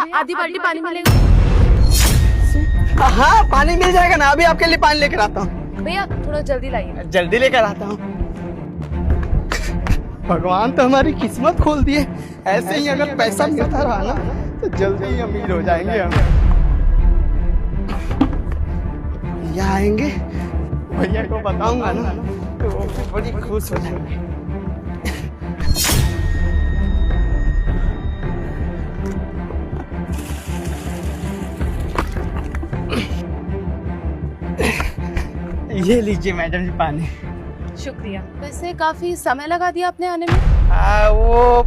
आधी बाल्टी पानी मिलेगा? हाँ पानी मिल जाएगा ना, अभी आपके लिए पानी लेकर आता हूँ। भैया थोड़ा जल्दी लाइए। जल्दी लेकर आता हूँ। भगवान तो हमारी किस्मत खोल दिए। ऐसे ही अगर पैसा मिलता रहा ना तो जल्दी ही अमीर हो जाएंगे हम। भैया आएंगे, भैया को बताऊंगा ना तो वो बड़ी खुश हो जाएंगे। ये लीजिए मैडम जी पानी। शुक्रिया। वैसे काफी समय लगा दिया आपने आने में। वो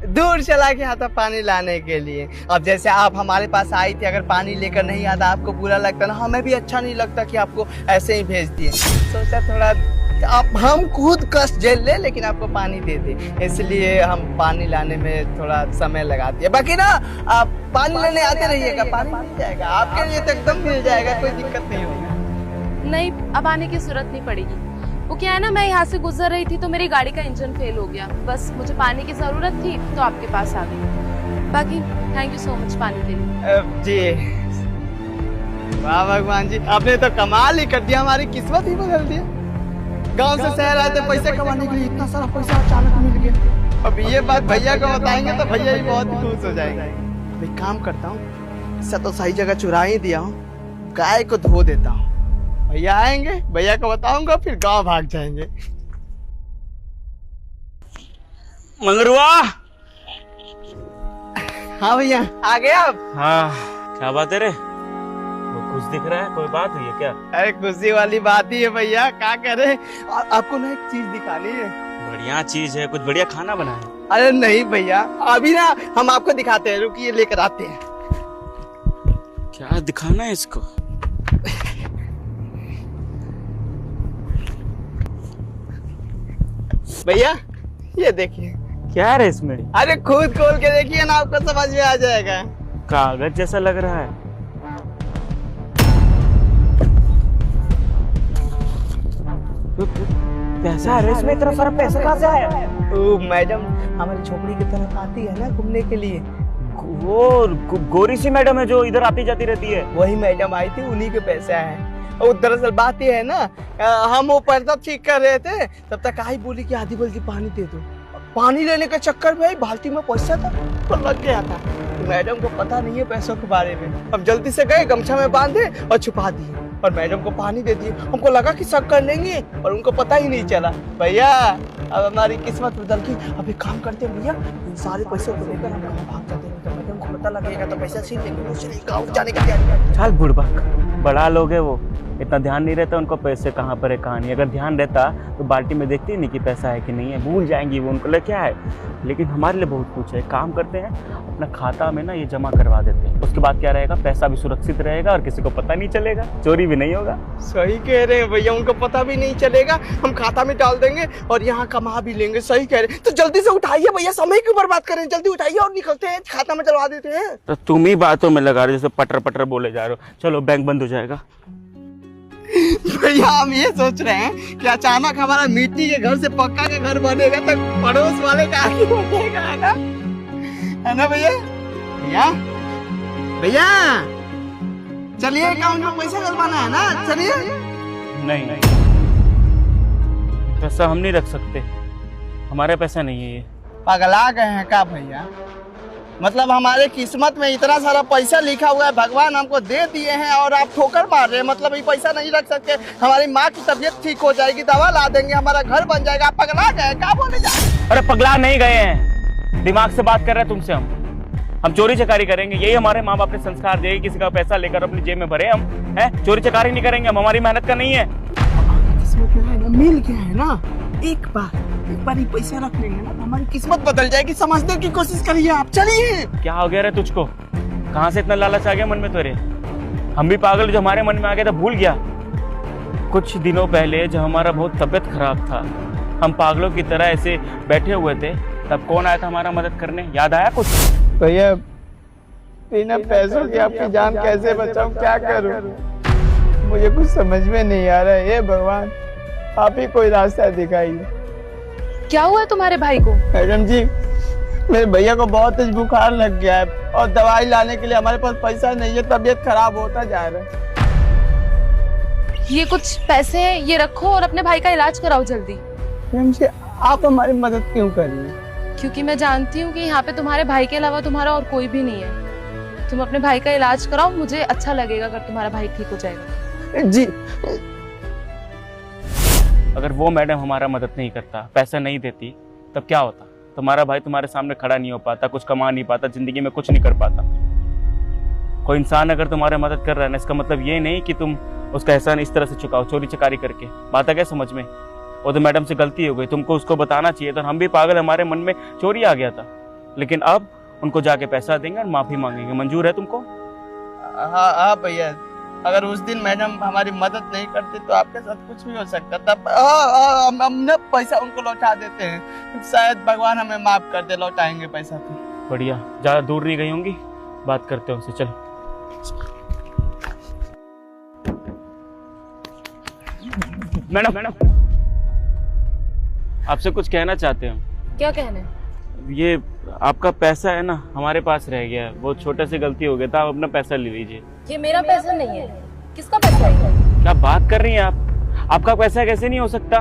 दूर चला गया था पानी लाने के लिए। अब जैसे आप हमारे पास आई थी, अगर पानी लेकर नहीं आता आपको बुरा लगता ना, हमें भी अच्छा नहीं लगता कि आपको ऐसे ही भेज दिए। सोचा थोड़ा आप हम खुद कष्ट झेल ले लेकिन आपको पानी दे दे, इसलिए हम पानी लाने में थोड़ा समय लगा दिया। बाकी ना आप पानी लेने आते रहिएगा, पानी मिल जाएगा आपके लिए तो एकदम मिल जाएगा, कोई दिक्कत नहीं होगी। नहीं, अब आने की जरूरत नहीं पड़ेगी। वो क्या है ना, मैं यहाँ से गुजर रही थी तो मेरी गाड़ी का इंजन फेल हो गया, बस मुझे पानी की जरूरत थी तो आपके पास आ गई। बाकी थैंक यू सो मच पानी के लिए। जी वाह भगवान जी, आपने तो कमाल ही कर दिया, हमारी किस्मत ही बदल दी। गांव से शहर आए थे पैसे कमाने के लिए, इतना सारा पैसा अचानक मिल गया। अब ये बात भैया को बताएंगे तो भैया भी बहुत खुश हो जाएंगे। मैं काम करता हूँ, इससे तो सही जगह चुरा ही दिया हूँ, गाय को धो देता हूँ। भैया आएंगे, भैया को बताऊंगा, फिर गांव भाग जाएंगे। मंगरुआ। हाँ भैया आ गए आप। हाँ क्या बात है रे, वो कुछ दिख रहा है, कोई बात हुई है क्या? अरे खुशी वाली बात ही है भैया, क्या करे, आपको ना एक चीज दिखानी है। बढ़िया चीज है, कुछ बढ़िया खाना बना है। अरे नहीं भैया, अभी ना हम आपको दिखाते हैं, रुकिए लेकर आते हैं। क्या दिखाना है इसको? भैया ये देखिए। क्या है इसमें? अरे खुद खोल के देखिए ना, आपको समझ में आ जाएगा। कागज जैसा लग रहा है। पैसा है इसमें, इतना सारा पैसा कहाँ से आया? तो मैडम हमारी झोपड़ी की तरफ आती है ना घूमने के लिए, वो गोरी सी मैडम है जो इधर आती जाती रहती है। वही मैडम आई थी, उन्हीं के पैसे आए। और दरअसल बात ये है ना, हम वो पर्दा ठीक कर रहे थे, तब तक आई बोली कि आधी बाल्टी पानी दे दो। पानी लेने के चक्कर में बाल्टी में पैसा था तो लग गया था। तो मैडम को पता नहीं है पैसों के बारे में। अब जल्दी से गए, गमछा में बांधे और छुपा दिए, और मैडम को पानी दे दिए। हमको लगा कि शक कर लेंगे और उनको पता ही नहीं चला। भैया अब हमारी किस्मत बदल गई। अब एक काम करते हैं भैया, इन सारे पैसे को लेकर हम गाँव भाग जाते हैं, तो मैडम को पता लगेगा तो पैसा छीन लेंगे, गाँव जाने की तैयारी। चल बुड़बक, बड़ा लोग है वो, इतना ध्यान नहीं रहता उनको पैसे कहाँ पर है कहाँ नहीं। अगर ध्यान रहता तो बाल्टी में देखती नहीं कि पैसा है कि नहीं है, भूल जाएंगी वो, उनको लगे क्या है। लेकिन हमारे लिए बहुत कुछ है। काम करते हैं, अपना खाता में ना ये जमा करवा देते हैं, उसके बाद क्या रहेगा, पैसा भी सुरक्षित रहेगा और किसी को पता नहीं चलेगा, चोरी भी नहीं होगा। सही कह रहे हैं भैया, उनको पता भी नहीं चलेगा, हम खाता में डाल देंगे और यहाँ कमा भी लेंगे। सही कह रहे हैं, तो जल्दी से उठाइए भैया, समय क्यों बर्बाद करें, जल्दी उठाइए और निकलते हैं, खाता में डलवा देते हैं। तो तुम ही बातों में लगा रहे हो, जैसे पटर पटर बोले जा रहे हो। चलो बैंक बंद हो जाएगा। भैया हम ये सोच रहे हैं कि अचानक हमारा मिट्टी के घर से पक्का का घर बनेगा तो पड़ोस वाले का आगे बढ़ेगा, है ना भैया? भैया भैया चलिए, अकाउंट में पैसा डलवाना है ना, चलिए। नहीं पैसा हम नहीं रख सकते, हमारे पैसा नहीं है ये। पगला गए हैं का भैया? मतलब हमारे किस्मत में इतना सारा पैसा लिखा हुआ है, भगवान हमको दे दिए हैं और आप ठोकर मार रहे हैं। मतलब ये पैसा नहीं रख सकते, हमारी माँ की तबीयत ठीक हो जाएगी, दवा ला देंगे, हमारा घर बन जाएगा। आप पगला गए क्या बोले जा? अरे पगला नहीं गए हैं, दिमाग से बात कर रहे हैं तुमसे। हम चोरी चकारी करेंगे, यही हमारे माँ बाप ने संस्कार दिए। किसी का पैसा लेकर अपनी जेब में भरे हम, है चोरी चकारी नहीं करेंगे हम, हमारी मेहनत का नहीं है। किस्मत में है ना, मिल गया है ना, एक बार ही पैसा रख लेंगे ना, हमारी किस्मत बदल जाएगी। समझने की कोशिश करिए आप, चलिए। क्या हो गया रे तुझको, कहाँ से इतना लालच आ गया मन में तेरे? हम भी पागल जो हमारे मन में आ गया था, भूल गया। कुछ दिनों पहले जब हमारा बहुत तबीयत खराब था, हम पागलों की तरह ऐसे बैठे हुए थे, तब कौन आया था हमारा मदद करने, याद आया कुछ? भैया बिना पैसों की आपकी जान कैसे बचाऊं, क्या करूं, मुझे कुछ समझ में नहीं आ रहा है। हे भगवान, आप ही कोई रास्ता दिखाइए। क्या हुआ तुम्हारे भाई को? मैडम जी मेरे भैया को बहुत तेज बुखार लग गया है और दवाई लाने के लिए हमारे पास पैसा नहीं है, तबीयत खराब होता जा रहा है। ये कुछ पैसे हैं, ये रखो और अपने भाई का इलाज कराओ जल्दी। मैडम जी आप हमारी मदद क्यों कर रही हैं? क्योंकि मैं जानती हूँ कि यहाँ पे तुम्हारे भाई के अलावा तुम्हारा और कोई भी नहीं है। तुम अपने भाई का इलाज कराओ, मुझे अच्छा लगेगा अगर तुम्हारा भाई ठीक हो जाएगा। जी अगर वो मैडम हमारा मदद नहीं करता, पैसा नहीं देती, तब क्या होता? तुम्हारा भाई तुम्हारे सामने खड़ा नहीं हो पाता, कुछ कमा नहीं पाता, जिंदगी में कुछ नहीं कर पाता। कोई इंसान अगर तुम्हारी मदद कर रहा है ना, इसका मतलब ये नहीं कि तुम उसका एहसान इस तरह से चुकाओ, चोरी चकारी करके। बात है क्या समझ में? वो तो मैडम से गलती हो गई, तुमको उसको बताना चाहिए था। हम भी पागल, हमारे मन में चोरी आ गया था, लेकिन अब उनको जाके पैसा देंगे और माफी मांगेंगे। मंजूर है तुमको? हाँ भैया, अगर उस दिन मैडम हमारी मदद नहीं करती तो आपके साथ कुछ भी हो सकता था। हम ना पैसा उनको लौटा देते हैं, शायद भगवान हमें माफ कर दे, लौटाएंगे पैसा तो। बढ़िया, ज्यादा दूर नहीं गई होंगी, बात करते हो उनसे। चलो मैडम, आपसे कुछ कहना चाहते हैं। क्या कहना? ये आपका पैसा है ना, हमारे पास रह गया है, वो छोटे से गलती हो गया था, आप अपना पैसा ले लीजिए। ये मेरा पैसा नहीं है। किसका पैसा है? क्या बात कर रही हैं आप? आपका पैसा कैसे नहीं हो सकता?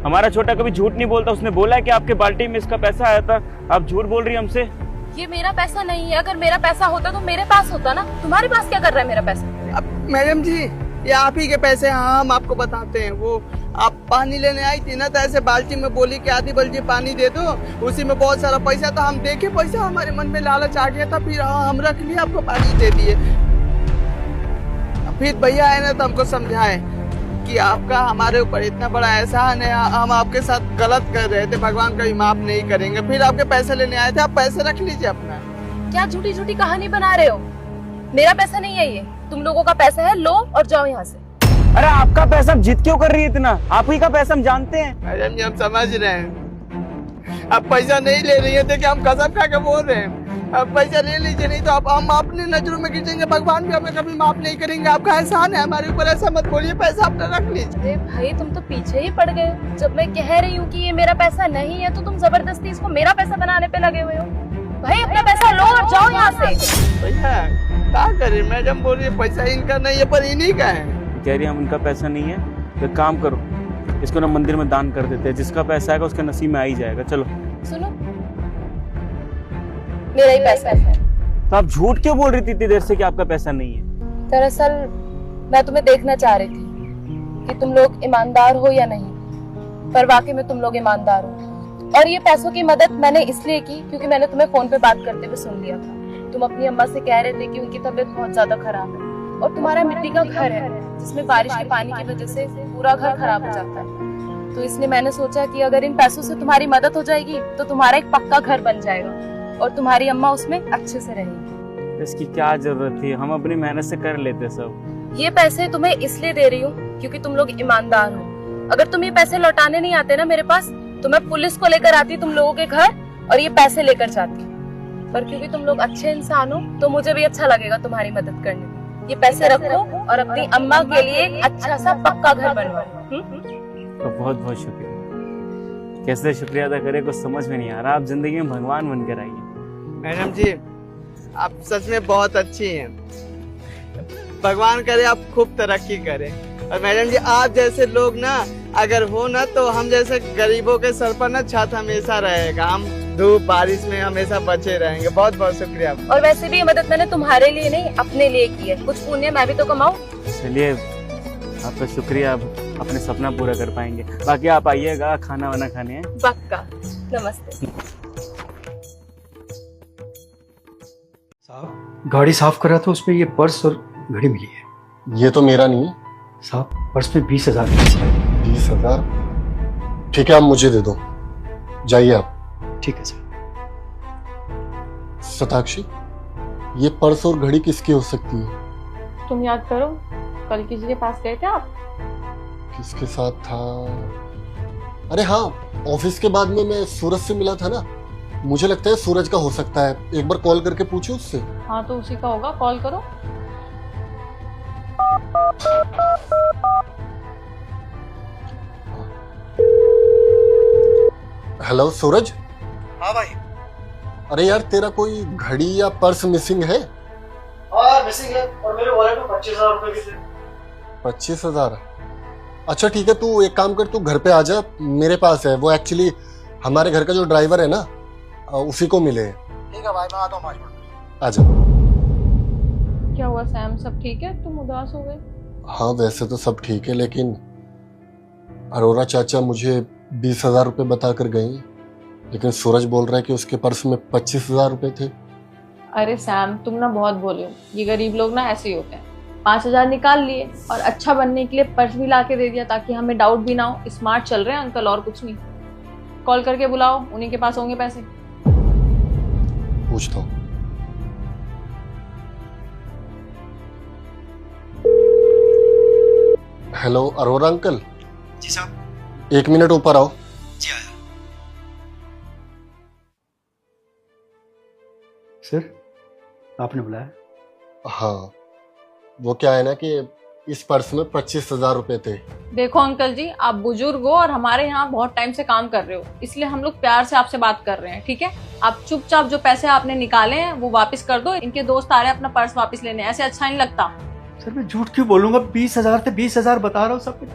हमारा छोटा कभी झूठ नहीं बोलता, उसने बोला है कि आपके बाल्टी में इसका पैसा आया था। आप झूठ बोल रही हैं हमसे। ये मेरा पैसा नहीं है। अगर मेरा पैसा होता तो मेरे पास होता ना। तुम्हारे पास क्या कर रहा है मेरा पैसा? अब मैडम जी ये आप ही के पैसे हैं। हाँ हम आपको बताते हैं, वो आप पानी लेने आई थी ना, तो ऐसे बाल्टी में बोली कि आधी बल्टी पानी दे दो, उसी में बहुत सारा पैसा था। हम देखे पैसा, हमारे मन में लालच आ गया था, फिर हाँ हम रख लिए, आपको पानी दे दिए। फिर भैया आए ना तो हमको समझाए कि आपका हमारे ऊपर इतना बड़ा एहसान है, हम आपके साथ गलत कर रहे थे, भगवान कभी माफ नहीं करेंगे। फिर आपके पैसे लेने आए थे, आप पैसे रख लीजिए अपना। क्या झूठी झूठी कहानी बना रहे हो? मेरा पैसा नहीं है, ये तुम लोगों का पैसा है। लो और जाओ यहाँ से। अरे आपका पैसा जिद क्यों कर रही है इतना? आप ही का पैसा हम जानते हैं। मैडम जी हम समझ रहे हैं, आप पैसा नहीं ले रही है, देखिए हम कसम खा के बोल रहे हैं। आप पैसा ले लीजिए, नहीं तो आप हम अपने नजरों में गिरेंगे, भगवान भी हमें कभी माफ नहीं करेंगे। आपका एहसान है हमारे ऊपर, ऐसा मत बोलिए, पैसा अपना रख लीजिए। अरे भाई तुम तो पीछे ही पड़ गए। जब मैं कह रही हूँ कि ये मेरा पैसा नहीं है तो तुम जबरदस्ती इसको मेरा पैसा बनाने पे लगे हुए हो। भाई अपना पैसा लो और जाओ यहाँ से। भैया क्या करे, मैडम बोल रही है पैसा इनका नहीं है पर इन्हीं का है। कह रही हम इनका पैसा नहीं है, तो काम करो, इसको ना मंदिर में दान कर देते हैं। जिसका पैसा आएगा उसका नसीब में आ ही जाएगा। चलो सुनो, मेरा ही पैसा है। तो आप झूठ क्यों बोल रही थी इतनी देर से कि आपका पैसा नहीं है? दरअसल मैं तुम्हें देखना चाह रही थी कि तुम लोग ईमानदार हो या नहीं, पर वाकई में तुम लोग ईमानदार हो। और ये पैसों की मदद मैंने इसलिए की क्योंकि मैंने तुम्हें फोन पे बात करते हुए सुन लिया था। तुम अपनी अम्मा से कह रहे थे कि उनकी तबीयत बहुत ज्यादा खराब है और तुम्हारा मिट्टी का घर है जिसमें बारिश के पानी की वजह से पूरा घर खराब हो जाता है। तो इसलिए मैंने सोचा कि अगर इन पैसों से तुम्हारी मदद हो जाएगी तो तुम्हारा एक पक्का घर बन जाएगा और तुम्हारी अम्मा उसमें अच्छे से रहेगी। इसकी क्या जरूरत थी, हम अपनी मेहनत से कर लेते सब। ये पैसे तुम्हें इसलिए दे रही हूँ क्योंकि तुम लोग ईमानदार हो। अगर तुम ये पैसे लौटाने नहीं आते ना मेरे पास, तो मैं पुलिस को लेकर आती तुम लोगों के घर और ये पैसे लेकर जाती। पर क्योंकि तुम लोग अच्छे इंसान हो तो मुझे भी अच्छा लगेगा तुम्हारी मदद करने में। ये पैसे रखो और अपनी अम्मा के लिए एक अच्छा सा पक्का घर बनवाओ। तो बहुत बहुत शुक्रिया। कैसे शुक्रिया अदा करे कुछ समझ में नहीं आ रहा। आप जिंदगी में भगवान बनकर आइए। मैडम जी आप सच में बहुत अच्छी हैं, भगवान करे आप खूब तरक्की करें। और मैडम जी आप जैसे लोग ना अगर हो ना तो हम जैसे गरीबों के सर पर ना छत हमेशा रहेगा, हम धूप बारिश में हमेशा बचे रहेंगे। बहुत बहुत शुक्रिया। और वैसे भी ये मदद मैंने तुम्हारे लिए नहीं अपने लिए की है, कुछ पुण्य मैं भी तो कमाऊं। चलिए आपका शुक्रिया, आप अपने सपना पूरा कर पाएंगे। बाकी आप आइएगा खाना वाना खाने हैं। पक्का। नमस्ते। साहब गाड़ी साफ कर रहा था, उसमें ये पर्स और घड़ी मिली है। ये तो मेरा नहीं है साहब पर्स में 20,000 20,000? ठीक है आप मुझे दे दो, जाइए आप। ठीक है सर। शताक्षी ये पर्स और घड़ी किसकी हो सकती है? तुम याद करो, कल किसी के पास गए थे आप? किसके साथ था? अरे हाँ, ऑफिस के बाद में मैं सूरज से मिला था ना, मुझे लगता है सूरज का हो सकता है। एक बार कॉल करके पूछो उससे। हाँ तो उसी का होगा, कॉल करो। हेलो सूरज। हाँ भाई। अरे यार, तेरा कोई घड़ी या पर्स मिसिंग है? और मिसिंग है, और मेरे वॉलेट में 25,000 रुपए भी थे। 25,000? अच्छा ठीक है, तू एक काम कर, तू घर पे आ जा, मेरे पास है वो। एक्चुअली हमारे घर का जो ड्राइवर है ना, उसी को मिले हैं। ठीक है भाई, मैं आता हूँ 5 मिनट। आ जा। क्या हुआ सैम, सब ठीक है? तुम उदास हो गए? हाँ वैसे तो सब ठीक है, लेकिन अरोरा चाचा मुझे 20,000 रुपये बता कर गई, लेकिन सूरज बोल रहा है कि उसके पर्स में 25,000 रुपये थे। अरे सैम, तुम ना बहुत बोले हो। ये गरीब लोग ना ऐसे ही होते हैं। 5,000 निकाल लिए और अच्छा बनने के लिए पर्स भी ला के दे दिया, ताकि हमें डाउट भी ना हो। स्मार्ट चल रहे हैं अंकल, और कुछ नहीं। कॉल करके बुलाओ, उन्हीं के पास होंगे पैसे। पूछता हूँ। Hello Arora uncle. जी साहब। 1 मिनट ऊपर आओ। जी आया। सर, आपने बुलाया? हाँ, वो क्या है ना कि इस पर्स में 25,000 रुपये थे। देखो अंकल जी, आप बुजुर्ग हो और हमारे यहाँ बहुत टाइम से काम कर रहे हो, इसलिए हम लोग प्यार से आपसे बात कर रहे हैं, ठीक है? आप चुपचाप जो पैसे आपने निकाले हैं वो वापस कर दो। इनके दोस्त आ रहे हैं अपना पर्स वापस लेने, ऐसे अच्छा नहीं लगता। सर मैं झूठ क्यों बोलूंगा? 20,000 थे, 20,000 बता रहा हूँ सब कुछ।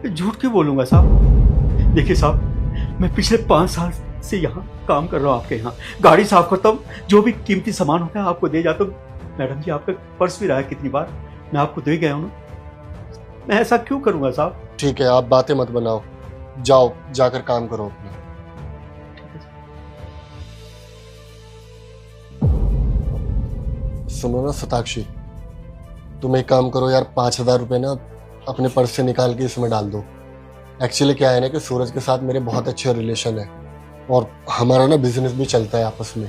मैं झूठ क्यों बोलूंगा साहब? देखिए साहब, मैं पिछले 5 साल से यहाँ काम कर रहा हूँ आपके यहाँ। गाड़ी साफ करता हूँ, जो भी कीमती सामान होता है आपको दे जाता हूँ। मैडम जी, आपका पर्स भी रहा है कितनी बार, मैं आपको दे गया हूँ ना। मैं ऐसा क्यों करूंगा साहब? ठीक है, आप बातें मत बनाओ, जाओ जाकर काम करो अपना। सुनो ना सताक्षी, तुम एक काम करो यार, 5,000 रुपये ना अपने पर्स से निकाल के इसमें डाल दो। एक्चुअली क्या है ना कि सूरज के साथ मेरे बहुत अच्छे रिलेशन है और हमारा ना बिजनेस भी चलता है आपस में।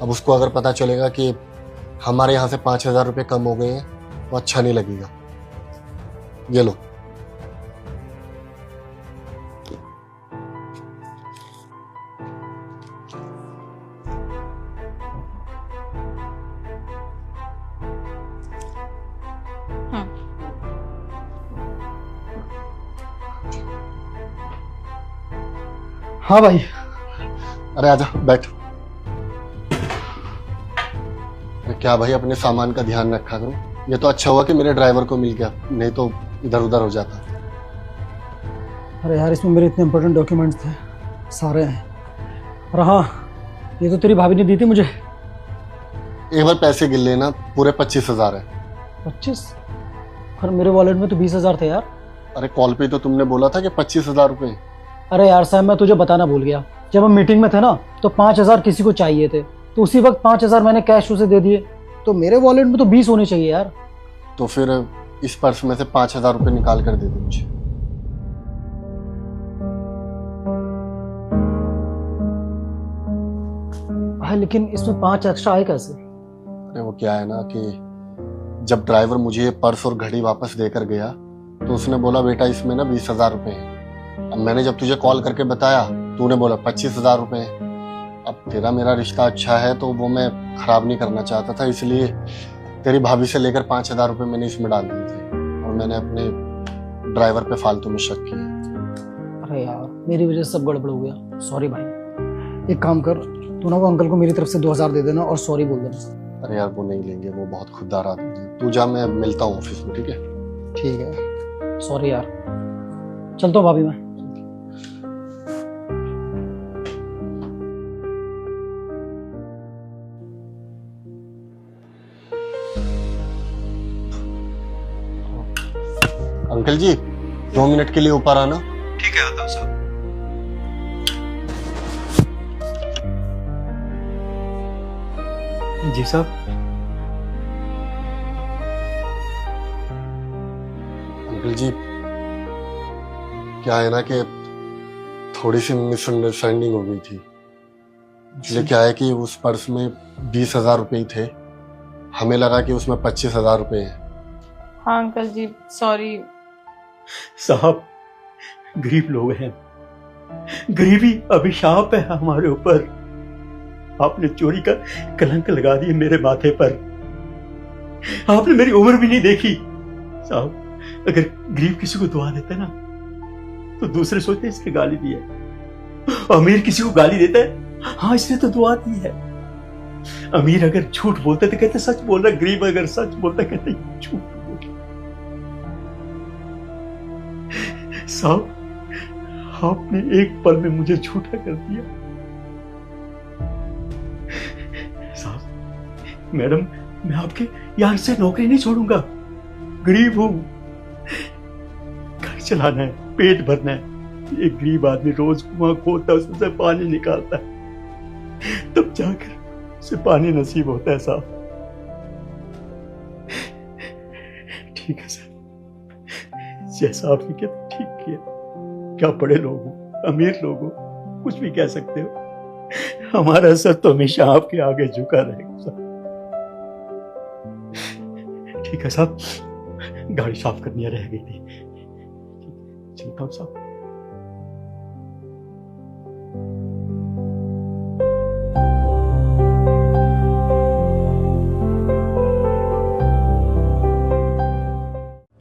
अब उसको अगर पता चलेगा कि हमारे यहाँ से 5,000 रुपये कम हो गए हैं तो अच्छा नहीं लगेगा। ये लो। हाँ भाई। अरे आजा, बैठ। अरे क्या भाई, अपने सामान का ध्यान रखा करो। ये तो अच्छा हुआ कि मेरे ड्राइवर को मिल गया, नहीं तो इधर उधर हो जाता। अरे यार, इसमें मेरे इतने इंपॉर्टेंट डॉक्यूमेंट्स थे, सारे हैं। और हाँ, ये तो तेरी भाभी ने दी थी मुझे। एक बार पैसे गिन लेना, पूरे 25,000 है। 25? और मेरे वॉलेट में तो 20,000 थे यार। अरे कॉल पे तो तुमने बोला था कि 25,000 रुपये। अरे यार साहब, मैं तुझे बताना भूल गया। जब हम मीटिंग में थे ना, तो 5,000 किसी को चाहिए थे, तो उसी वक्त 5,000 मैंने कैश उसे दे दिए। तो मेरे वॉलेट में तो 20 होने चाहिए यार। तो फिर इस पर्स में से 5,000 रुपये निकाल कर दे दो मुझे। हाँ, लेकिन इसमें 5 एक्स्ट्रा आए कैसे? अरे वो क्या है ना कि जब ड्राइवर मुझे ये पर्स और घड़ी वापस देकर गया तो उसने बोला बेटा इसमें ना 20,000 रुपये हैं। अब मैंने जब तुझे कॉल करके बताया, तूने बोला 25,000 रुपये हैं। अब तेरा मेरा रिश्ता अच्छा है तो वो मैं खराब नहीं करना चाहता था, इसलिए तेरी भाभी से लेकर 5,000 रुपये मैंने इसमें डाल दिए थे और मैंने अपने ड्राइवर पे फालतू में शक किया। अरे यार, मेरी वजह से सब गड़बड़ हो गया। सॉरी भाई। एक काम कर, तू ना वो अंकल को मेरी तरफ से 2,000 दे देना और सॉरी बोल देना। अरे यार वो नहीं लेंगे, वो बहुत खुददार आदमी है। तू जा, मैं मिलता हूँ ऑफिस में, ठीक है? ठीक है, सॉरी यार। चलता हूँ भाभी मैं। अंकल जी 2 मिनट के लिए ऊपर आना। ठीक है, आता हूँ साहब। जी साहब। अंकल जी क्या है ना कि थोड़ी सी मिसअंडरस्टैंडिंग हो गई थी। इसलिए क्या है कि उस पर्स में 20,000 रुपये ही थे, हमें लगा कि उसमें 25,000 रुपये हैं। हाँ अंकल जी, सॉरी। साहब, गरीब लोग हैं, गरीबी अभिशाप है हमारे ऊपर। आपने चोरी का कलंक लगा दिया मेरे माथे पर। आपने मेरी उम्र भी नहीं देखी। साहब, अगर गरीब किसी को दुआ देता है ना, तो दूसरे सोचते हैं इसने गाली दी है। अमीर किसी को गाली देता है, हाँ इसने तो दुआ दी है। अमीर अगर झूठ बोलते तो कहते सच बोल रहा, गरीब अगर सच बोलता कहते झूठ बोल रहा। साहब, आपने एक पल में मुझे झूठा कर दिया। साहब, मैडम, मैं आपके यहां से नौकरी नहीं छोड़ूंगा। गरीब हूं, घर चलाना है, पेट भरना है। एक गरीब आदमी रोज कुआं खोदता है, उसमें से पानी निकालता है, तब जाकर उसे पानी नसीब होता है। साहब, ठीक है सर, जैसा आपने किया ठीक किया। क्या बड़े लोग हो, अमीर लोग हो, कुछ भी कह सकते हो, हमारा सर तो हमेशा आपके आगे झुका रहेगा साहब। ठीक है साहब, गाड़ी साफ करनी रह गई थी, चलता हूं साहब।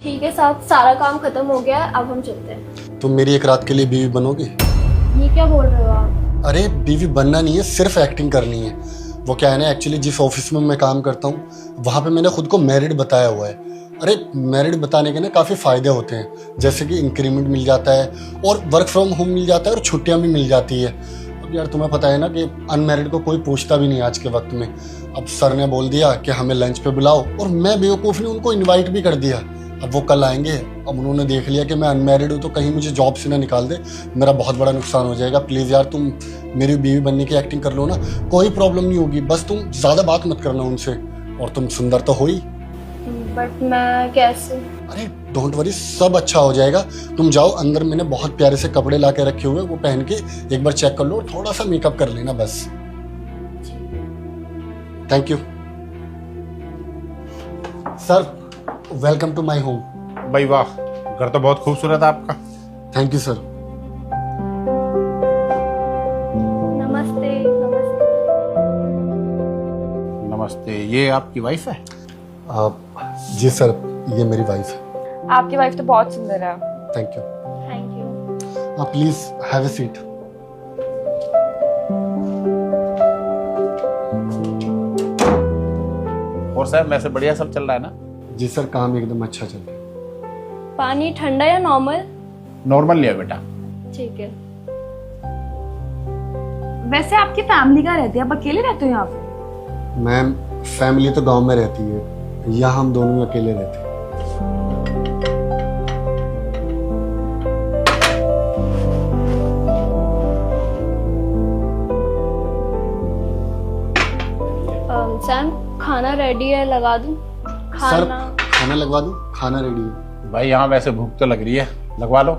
ठीक है साहब, सारा काम खत्म हो गया है, अब हम चलते हैं। तुम मेरी एक रात के लिए बीवी बनोगी? ये क्या बोल रहे हो आप? अरे बीवी बनना नहीं है, सिर्फ एक्टिंग करनी है। वो क्या है ना, एक्चुअली जिस ऑफिस में मैं काम करता हूँ वहाँ पे मैंने खुद को मैरिड बताया हुआ है। अरे मैरिड बताने के ना काफ़ी फ़ायदे होते हैं, जैसे कि इंक्रीमेंट मिल जाता है और वर्क फ्रॉम होम मिल जाता है और छुट्टियाँ भी मिल जाती है। अब यार तुम्हें पता है ना कि अनमैरिड को कोई पूछता भी नहीं आज के वक्त में। अब सर ने बोल दिया कि हमें लंच पे बुलाओ, और मैं बेवकूफ़ ने उनको इन्वाइट भी कर दिया। अब वो कल आएंगे, अब उन्होंने देख लिया कि मैं अनमैरिड हूँ तो कहीं मुझे जॉब से ना निकाल दे, मेरा बहुत बड़ा नुकसान हो जाएगा। प्लीज़ यार तुम मेरी बीवी बनने की एक्टिंग कर लो ना, कोई प्रॉब्लम नहीं होगी, बस तुम ज़्यादा बात मत करना उनसे। और तुम सुंदर तो हो ही। बट मैं कैसे? अरे डोंट वरी, सब अच्छा हो जाएगा। तुम जाओ अंदर, मैंने बहुत प्यारे से कपड़े ला के रखे हुए, वो पहन के एक बार चेक कर लो और थोड़ा सा मेकअप कर लेना बस। Thank you sir, welcome to my home. भाई वाह, घर तो बहुत खूबसूरत है आपका। Thank you sir. नमस्ते। नमस्ते। नमस्ते, ये आपकी वाइफ है? जी सर, ये मेरी वाइफ है। आपकी वाइफ तो बहुत सुंदर है। Thank you. Thank you. Please have a seat. और साहब वैसे बढ़िया सब चल रहा है ना? जी सर, काम एकदम अच्छा चल रहा है। पानी ठंडा या नॉर्मल? नॉर्मल लिया बेटा। ठीक है। वैसे आपकी फैमिली कहाँ रहती है? आप अकेले रहते हो यहाँ पे? मैम, फैमिली तो गांव में रहती है, यहाँ हम दोनों अकेले रहते हैं। सैम, खाना रेडी है, लगा दूं? सर, खाना खाना लगवा दूं? खाना रेडी है। भाई यहाँ वैसे भूख तो लग रही है, लगवा लो।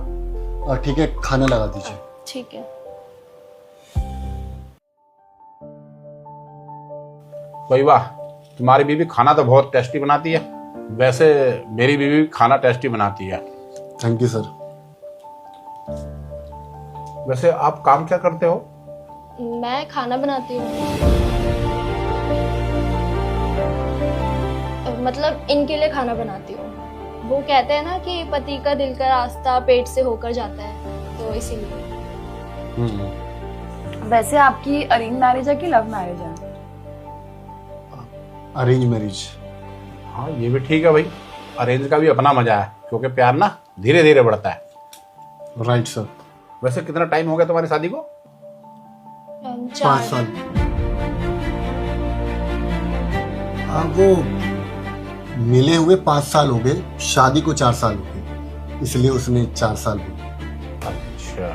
ठीक है, खाना लगा दीजिए। ठीक है। भाई वाह, तुम्हारी बीवी खाना तो बहुत टेस्टी बनाती है। वैसे मेरी बीवी खाना टेस्टी बनाती है। Thank you sir. वैसे आप काम क्या करते हो? मैं खाना बनाती हूँ, मतलब इनके लिए खाना बनाती हूँ। वो कहते हैं ना कि पति का दिल का रास्ता पेट से होकर जाता है, तो इसीलिए। वैसे आपकी अरेंज मैरिज है कि लव मैरिज है? Arrange marriage. हाँ ये भी ठीक है भाई, अरेंज का भी अपना मजा है, क्योंकि प्यार ना धीरे धीरे बढ़ता है। Right sir. वैसे कितना टाइम हो गया तुम्हारी शादी को? 5 साल। हाँ, वो मिले हुए 5 साल हो गए, शादी को 4 साल हो गए, इसलिए उसने 4 साल बोले। अच्छा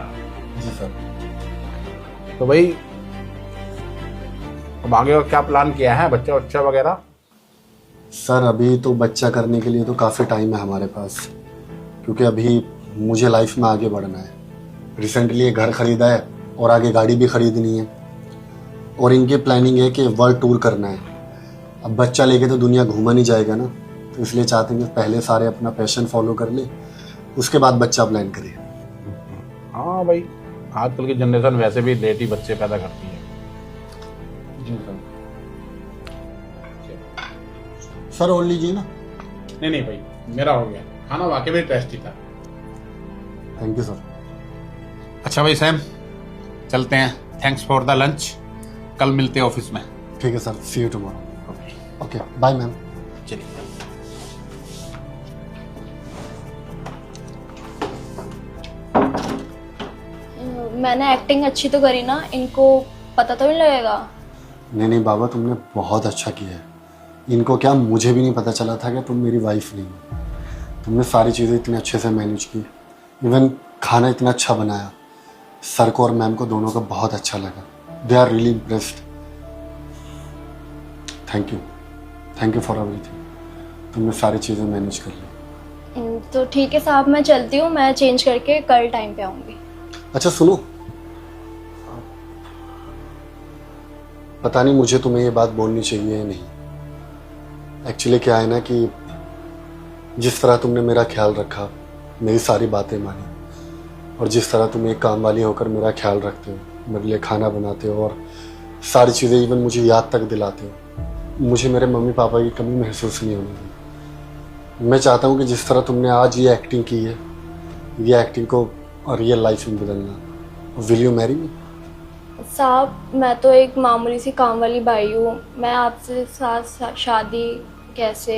जी सर। तो भाई अब आगे और क्या प्लान किया है, बच्चा बच्चा वगैरह? सर अभी तो बच्चा करने के लिए तो काफ़ी टाइम है हमारे पास, क्योंकि अभी मुझे लाइफ में आगे बढ़ना है। रिसेंटली घर खरीदा है और आगे गाड़ी भी खरीदनी है, और इनकी प्लानिंग है कि वर्ल्ड टूर करना है। अब बच्चा लेके तो दुनिया घूमा नहीं जाएगा ना, तो इसलिए चाहते हैं कि पहले सारे अपना पैशन फॉलो कर ले, उसके बाद बच्चा प्लान करे। हाँ भाई, आजकल की जनरेशन वैसे भी लेट ही बच्चे पैदा करती है। जी सर, और लीजिए ना। नहीं नहीं भाई, मेरा हो गया, खाना वाकई में टेस्टी था। Thank you sir. अच्छा भाई सैम, चलते हैं। थैंक्स फॉर द लंच, कल मिलते हैं ऑफिस में। ठीक है sir, see you tomorrow. Okay bye ma'am. चलिए। मैंने एक्टिंग अच्छी तो करी ना, इनको पता तो नहीं लगेगा? नहीं नहीं बाबा, तुमने बहुत अच्छा किया है। इनको क्या, मुझे भी नहीं पता चला था कि तुम मेरी वाइफ नहीं हो। तुमने सारी चीज़ें इतने अच्छे से मैनेज की, इवन खाना इतना अच्छा बनाया। सर को और मैम को दोनों को बहुत अच्छा लगा। They are really impressed. Thank you for everything. तुमने सारी चीज़ें मैनेज कर ली। तो ठीक है साहब, मैं चलती हूँ, मैं चेंज करके कल टाइम पे आऊँगी। अच्छा सुनो, पता नहीं मुझे तुम्हें ये बात बोलनी चाहिए या नहीं। एक्चुअली क्या है ना कि जिस तरह तुमने मेरा ख्याल रखा, मेरी सारी बातें मानी, और जिस तरह तुम एक काम वाली होकर मेरा ख्याल रखते हो, मेरे लिए खाना बनाते हो और सारी चीज़ें इवन मुझे याद तक दिलाते हो, मुझे मेरे मम्मी पापा की कमी महसूस नहीं होने दी। मैं चाहता हूँ कि जिस तरह तुमने आज ये एक्टिंग की है, ये एक्टिंग को रियल लाइफ में बदलना। Will you marry me? साहब, मैं तो एक मामूली सी काम वाली बाई हूँ, मैं आपसे साथ शादी कैसे,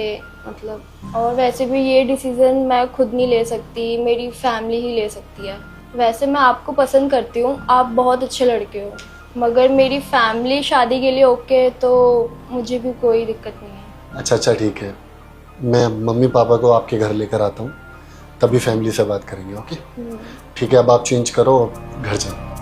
मतलब, और वैसे भी ये डिसीज़न मैं खुद नहीं ले सकती, मेरी फैमिली ही ले सकती है। वैसे मैं आपको पसंद करती हूँ, आप बहुत अच्छे लड़के हो, मगर मेरी फैमिली शादी के लिए ओके है तो मुझे भी कोई दिक्कत नहीं है। अच्छा ठीक है, मैं मम्मी पापा को आपके घर लेकर आता हूँ, तभी फैमिली से बात करेंगे। ओके ठीक है, अब आप चेंज करो, घर जाओ।